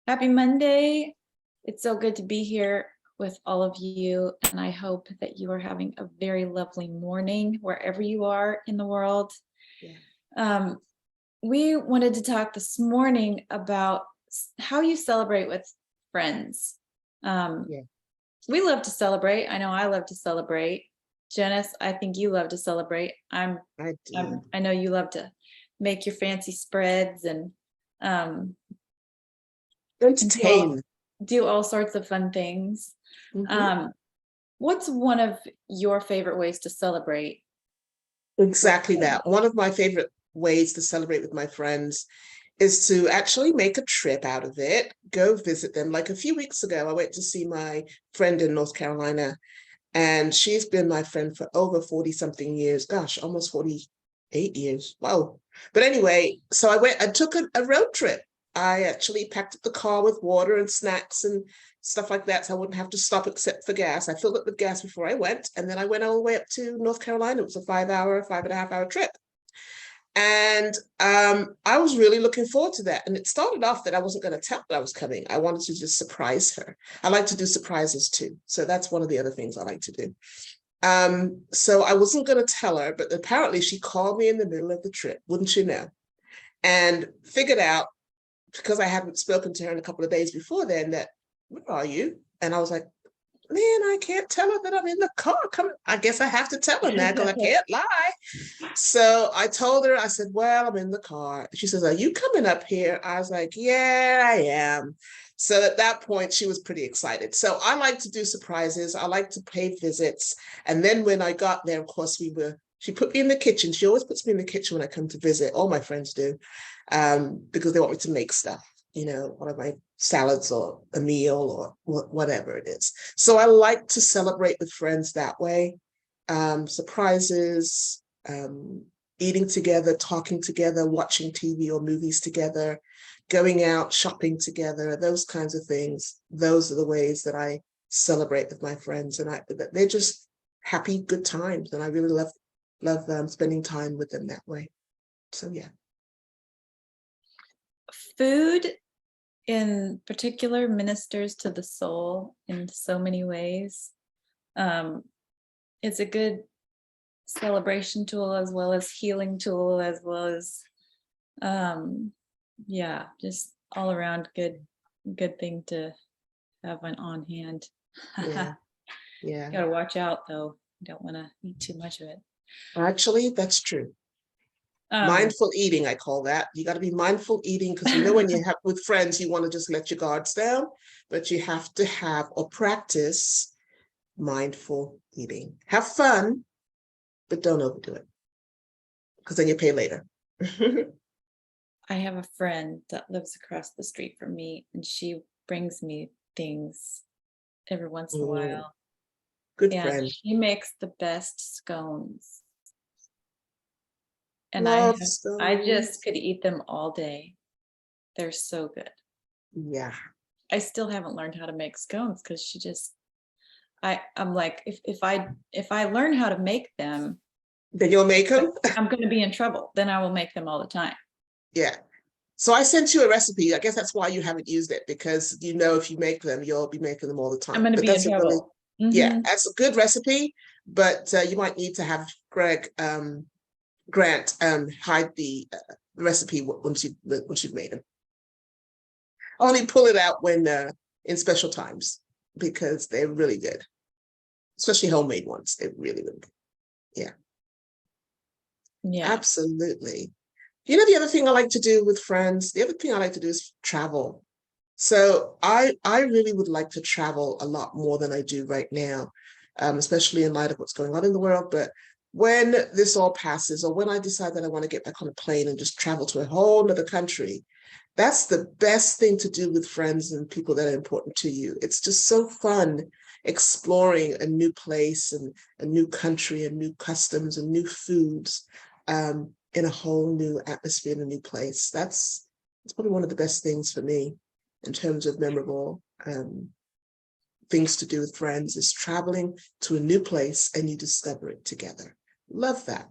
Happy Monday. It's so good to be here with all of you, and I hope that you are having a very lovely morning wherever you are in the world. Yeah. We wanted to talk this morning about how you celebrate with friends. Yeah. We love to celebrate. I know I love to celebrate. Jenice, I think you love to celebrate. I do. I know you love to make your fancy spreads and Entertain. do all sorts of fun things. Mhm. What's one of your favorite ways to celebrate with Exactly friends? that. One of my favorite ways to celebrate with my friends is to actually make a trip out of it, go visit them. Like a few weeks ago, I went to see my friend in North Carolina, and she's been my friend for over 40 something years. Gosh, almost 48 years. Wow. But anyway, so I took a road trip. I actually packed up the car with water and snacks and stuff like that, so I wouldn't have to stop except for gas. I filled up with gas before I went, and then I went all the way up to North Carolina. It was a 5.5 hour trip. And I was really looking forward to that. And it started off that I wasn't going to tell her I was coming. I wanted to just surprise her. I like to do surprises too. So that's one of the other things I like to do. So I wasn't going to tell her, but apparently she called me in the middle of the trip, wouldn't you know? And figured out, because I hadn't spoken to her in a couple of days before then, that, where are you? And I was like, man, I can't tell her that I'm in the car. Come, I guess I have to tell her now because I can't lie. So I told her, I said, well, I'm in the car. She says, are you coming up here? I was like, yeah, I am. So at that point, she was pretty excited. So I like to do surprises. I like to pay visits. And then when I got there, of course, she put me in the kitchen. She always puts me in the kitchen when I come to visit. All my friends do, because they want me to make stuff, one of my salads or a meal or whatever it is. So I like to celebrate with friends that way. Surprises, eating together, talking together, watching TV or movies together, going out, shopping together, those kinds of things. Those are the ways that I celebrate with my friends, and they're just happy, good times, and I really love spending time with them that way. So yeah. Food in particular ministers to the soul in so many ways. It's a good celebration tool as well as healing tool, as well as just all around good thing to have on hand. Yeah. Gotta watch out though. You don't want to eat too much of it. Actually, that's true. Mindful eating, I call that. You got to be mindful eating, because when you have with friends, you want to just let your guards down, but you have to have or practice mindful eating. Have fun, but don't overdo it, because then you pay later. I have a friend that lives across the street from me, and she brings me things every once in a while. Good And friend. she makes the best scones. And Love I scones. just could eat them all day. They're so good. Yeah. I still haven't learned how to make scones because I'm like, if I learn how to make them, Then you'll make them? I'm going to be in trouble. Then I will make them all the time. Yeah. So I sent you a recipe. I guess that's why you haven't used it, because if you make them, you'll be making them all the time. I'm going to But be in that's a really, trouble. Mm-hmm. that's a good recipe. But you might need to have Grant hide the recipe once you've made them. Only pull it out when in special times, because they're really good, especially homemade ones. They're really, really good. Yeah. Yeah. Absolutely. The other thing I like to do with friends, the other thing I like to do is travel. So I really would like to travel a lot more than I do right now, especially in light of what's going on in the world. But when this all passes, or when I decide that I want to get back on a plane and just travel to a whole other country, that's the best thing to do with friends and people that are important to you. It's just so fun exploring a new place and a new country and new customs and new foods, in a whole new atmosphere, in a new place. That's probably one of the best things for me in terms of memorable things to do with friends, is traveling to a new place and you discover it together. Love that.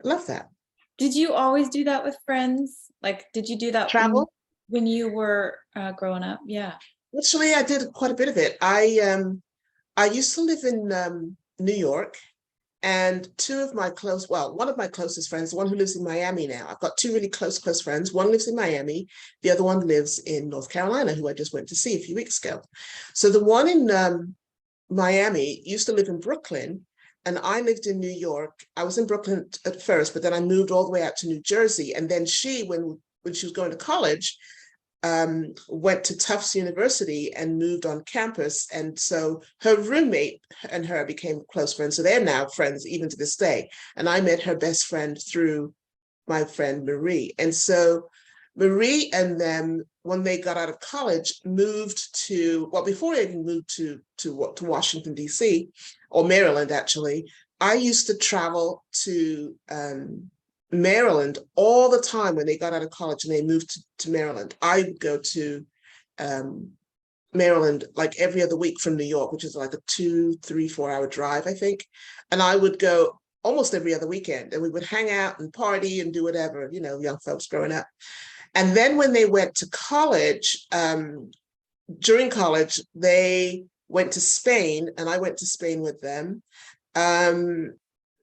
Love that. Did you always do that with friends? Like, did you do that? Travel? when you were growing up? Yeah. Actually, I did quite a bit of it. I used to live in New York, and one of my closest friends, the one who lives in Miami now. I've got two really close friends. One lives in Miami, the other one lives in North Carolina, who I just went to see a few weeks ago. So the one in Miami used to live in Brooklyn, and I lived in New York. I was in Brooklyn at first, but then I moved all the way out to New Jersey. And then when she was going to college, went to Tufts University and moved on campus. And so her roommate and her became close friends. So they're now friends even to this day. And I met her best friend through my friend Marie. And so Marie and them, when they got out of college, moved to, well, before they even moved to Washington, D.C., or Maryland, actually, I used to travel to Maryland all the time when they got out of college and they moved to Maryland. I would go to Maryland like every other week from New York, which is like a 2, 3, 4 hour drive, I think. And I would go almost every other weekend, and we would hang out and party and do whatever, young folks growing up. And then when they went to college, during college, they went to Spain, and I went to Spain with them.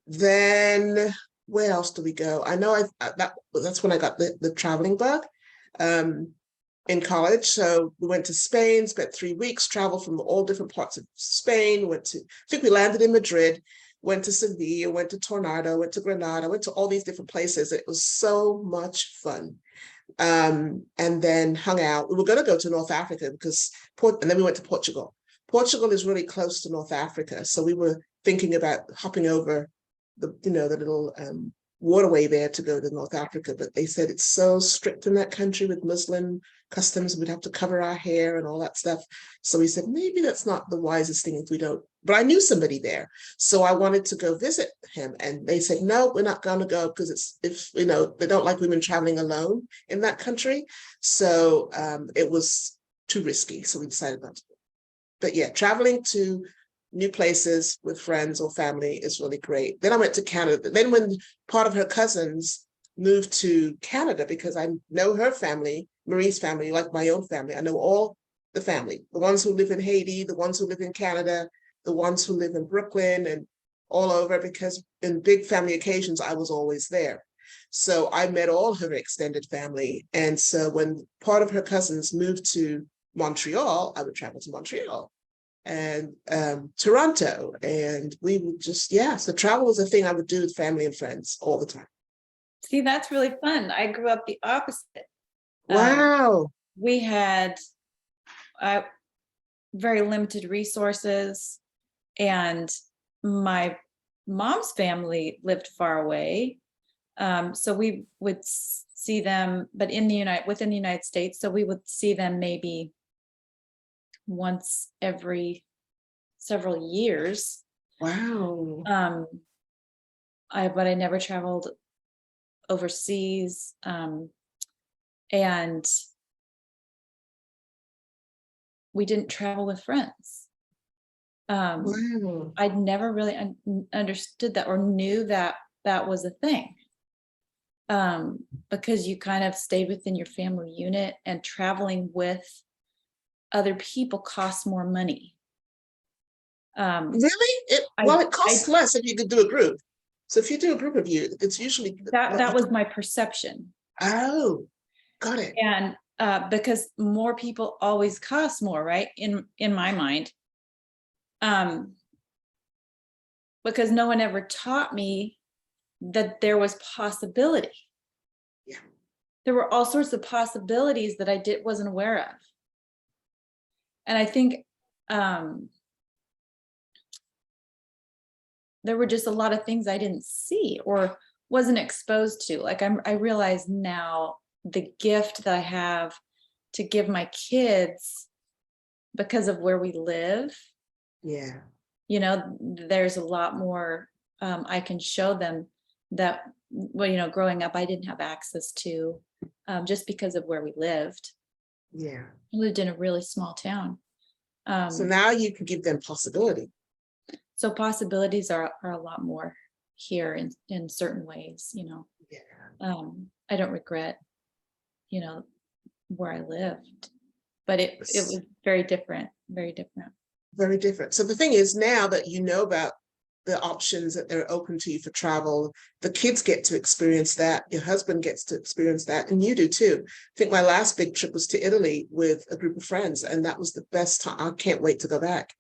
Then where else do we go? I know that's when I got the traveling bug in college. So we went to Spain, spent 3 weeks, traveled from all different parts of Spain. I think we landed in Madrid, went to Sevilla, went to Tornado, went to Granada, went to all these different places. It was so much fun. And then hung out. We were going to go to North Africa and then we went to Portugal. Portugal is really close to North Africa. So we were thinking about hopping over the little waterway there to go to North Africa, but they said it's so strict in that country with Muslim customs. We'd have to cover our hair and all that stuff. So we said maybe that's not the wisest thing if we don't. But I knew somebody there, so I wanted to go visit him, and they said no, we're not going to go because they don't like women traveling alone in that country. So it was too risky, so we decided not to. But yeah, traveling to new places with friends or family is really great. Then I went to Canada. Then when part of her cousins moved to Canada, because I know her family, Marie's family, like my own family. I know all the family, the ones who live in Haiti, the ones who live in Canada, the ones who live in Brooklyn and all over, because in big family occasions, I was always there. So I met all her extended family. And so when part of her cousins moved to Montreal, I would travel to Montreal and Toronto. And we would so travel was a thing I would do with family and friends all the time. See, that's really fun. I grew up the opposite. Wow. We had very limited resources, and my mom's family lived far away. So we would see them, but within the United States. So we would see them maybe once every several years. Wow. But I never traveled overseas. And we didn't travel with friends. Wow. I'd never really understood that or knew that that was a thing. Because you kind of stayed within your family unit, and traveling with other people costs more money. Really? It costs less if you could do a group. So if you do a group of you, it's usually that was my perception. Oh, got it. And because more people always cost more, right? In my mind. Because no one ever taught me that there was possibility. Yeah. There were all sorts of possibilities that I wasn't aware of. And I think there were just a lot of things I didn't see or wasn't exposed to. Like I realize now the gift that I have to give my kids because of where we live. Yeah. There's a lot more I can show them that, growing up, I didn't have access to just because of where we lived. Yeah. We lived in a really small town. So now you can give them possibility. So possibilities are a lot more here in certain ways, Yeah. I don't regret, where I lived, but it was very different, very different. Very different. So the thing is, now that you know about the options that they're open to you for travel, the kids get to experience that, your husband gets to experience that, and you do too. I think my last big trip was to Italy with a group of friends, and that was the best time. I can't wait to go back.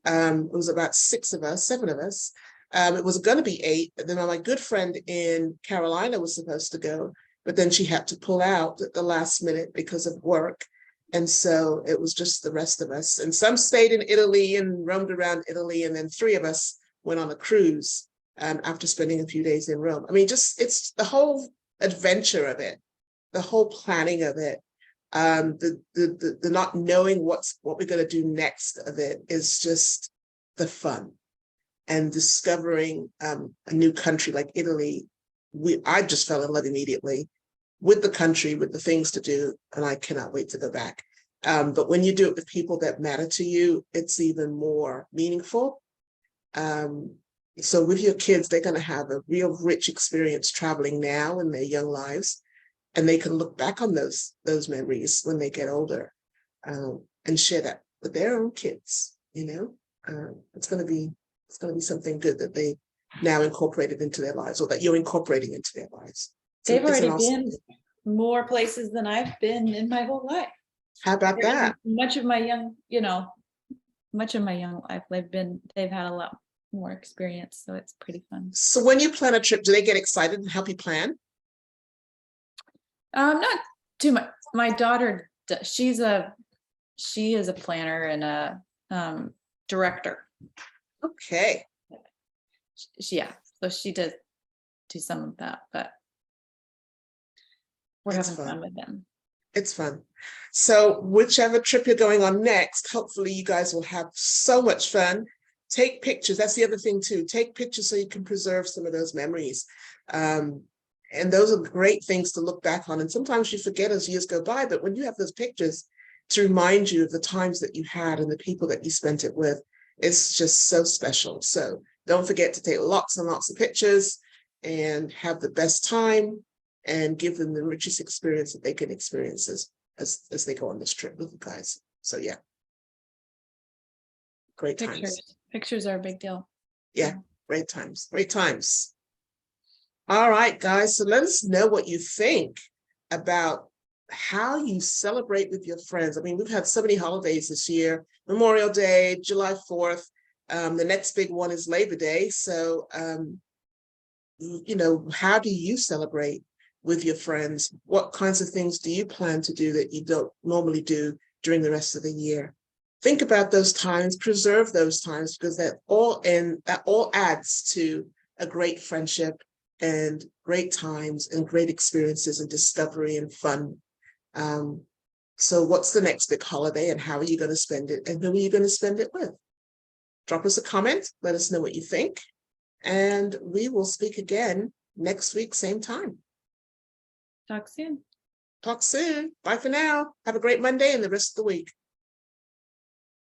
It was about 7 of us. It was going to be 8, but then my good friend in Carolina was supposed to go, but then she had to pull out at the last minute because of work. And so it was just the rest of us. And some stayed in Italy and roamed around Italy. And then 3 of us went on a cruise after spending a few days in Rome. I mean, just it's the whole adventure of it, the whole planning of it, the not knowing what we're going to do next of it is just the fun. And discovering a new country like Italy, I just fell in love immediately with the country, with the things to do, and I cannot wait to go back. But when you do it with people that matter to you, it's even more meaningful. So with your kids, they're going to have a real rich experience traveling now in their young lives, and they can look back on those memories when they get older, and share that with their own kids. It's going to be something good that they now incorporated into their lives, or that you're incorporating into their lives. They've already been more places than I've been in my whole life. How about that? Much of my young life, they've had a lot more experience, so it's pretty fun. So when you plan a trip, do they get excited and help you plan? Not too much. My daughter, she is a planner and a director. Okay. So she does do some of that, but we're having fun with them. It's fun. So whichever trip you're going on next, hopefully you guys will have so much fun. Take pictures. That's the other thing too. Take pictures so you can preserve some of those memories. And those are great things to look back on. And sometimes you forget as years go by, but when you have those pictures to remind you of the times that you had and the people that you spent it with, it's just so special. So don't forget to take lots and lots of pictures and have the best time and give them the richest experience that they can experience as they go on this trip with you guys. So yeah. Great times. Pictures are a big deal. Yeah, great times. Great times. All right, guys. So let us know what you think about how you celebrate with your friends. I mean, we've had so many holidays this year. Memorial Day, July 4th. The next big one is Labor Day. So, how do you celebrate with your friends? What kinds of things do you plan to do that you don't normally do during the rest of the year? Think about those times, preserve those times, because that all adds to a great friendship and great times and great experiences and discovery and fun. So what's the next big holiday and how are you going to spend it and who are you going to spend it with? Drop us a comment. Let us know what you think. And we will speak again next week, same time. Talk soon. Talk soon. Bye for now. Have a great Monday and the rest of the week.